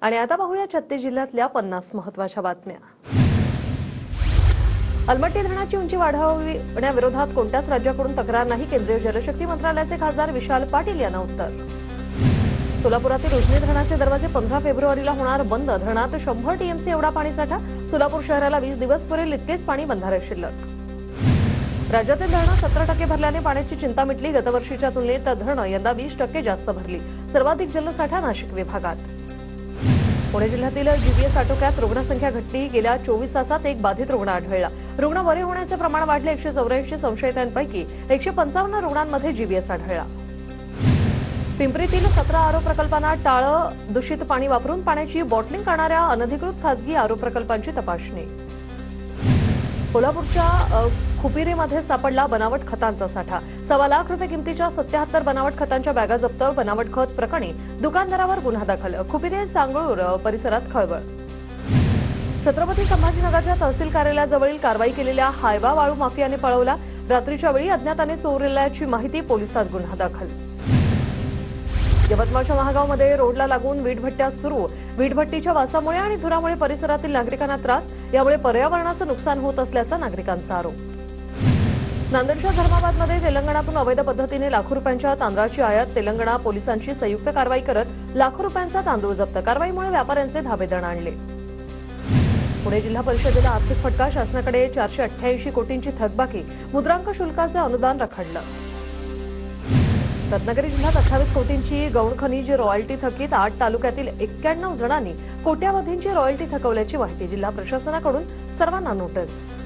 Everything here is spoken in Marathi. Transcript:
आणि आता पाहूया 36 जिल्ह्यातल्या 50 महत्त्वाच्या बातम्या। अलमट्टी धरणाची उंची वाढवण्याविरोधात कोणत्याच राज्याकडून तक्रार नाही, केंद्रीय जलशक्ती मंत्रालयाचे खासदार विशाल पाटील यांना उत्तर। सोलापुरातील उजनी धरणाचे दरवाजे 15 फेब्रुवारीला होणार बंद, धरणात 100 टीएमसी एवढा पाणीसाठा, सोलापूर शहराला 20 दिवस पुरेल इतकेच पाणी बंधारे शिल्लक। राज्यातील धरणं 70% भरल्याने पाण्याची चिंता मिटली, गतवर्षीच्या तुलनेत धरणं यंदा 20% जास्त भरली, सर्वाधिक जलसाठा नाशिक विभागात। पुणे जिल्ह्यातील जीबीएस आटोक्यात रुग्णसंख्या घटली, गेल्या 24 तासात एक बाधित रुग्ण आढळला, रुग्ण बरे होण्याचे प्रमाण वाढले, 184 संशयितांपैकी 155 रुग्णांमध्ये जीबीएस आढळला। पिंपरीतील 17 आरो प्रकल्पांना टाळं, दूषित पाणी वापरून पाण्याची बॉटलिंग करणाऱ्या अनधिकृत खासगी आरो प्रकल्पांची तपासणी। कोल्हापूरच्या खुपिरेमध्ये सापडला बनावट खतांचा साठा, ₹1.25 लाख किमतीच्या 77 बनावट खतांच्या बॅगा जप्त, बनावट खत प्रकरणी दुकानदारावर गुन्हा दाखल, खुपिरे सांगळूर परिसरात खळबळ। छत्रपती संभाजीनगरच्या तहसील कार्यालयाजवळील कारवाई केलेल्या हायवा वाळू माफियाने पळवला, रात्रीच्या वेळी अज्ञाताने चोरल्याची माहिती, पोलिसात गुन्हा दाखल। यवतमाळच्या महागावमध्ये रोडला लागून वीटभट्ट्या सुरू, वीटभट्टीच्या वासामुळे आणि धुरामुळे परिसरातील नागरिकांना त्रास, यामुळे पर्यावरणाचं नुकसान होत असल्याचा नागरिकांचा आरोप। नांदेडच्या धर्माबादमध्ये तेलंगणातून अवैध पद्धतीने लाखो रुपयांच्या तांदळाची आयात, तेलंगणा पोलिसांची संयुक्त कारवाई करत लाखो रुपयांचा तांदूळ जप्त, कारवाईमुळे व्यापाऱ्यांचे धाबेदण आणले। पुणे जिल्हा परिषदेला आर्थिक फटका, शासनाकडे 488 कोटींची थकबाकी, मुद्रांक शुल्काचे अनुदान रखडलं। रत्नागिरी जिल्ह्यात 28 कोटींची गौण खनिज रॉयल्टी थकीत, 8 तालुक्यातील 91 जणांनी कोट्यावधींची रॉयल्टी थकवल्याची माहिती, जिल्हा प्रशासनाकडून सर्वांना नोटीस।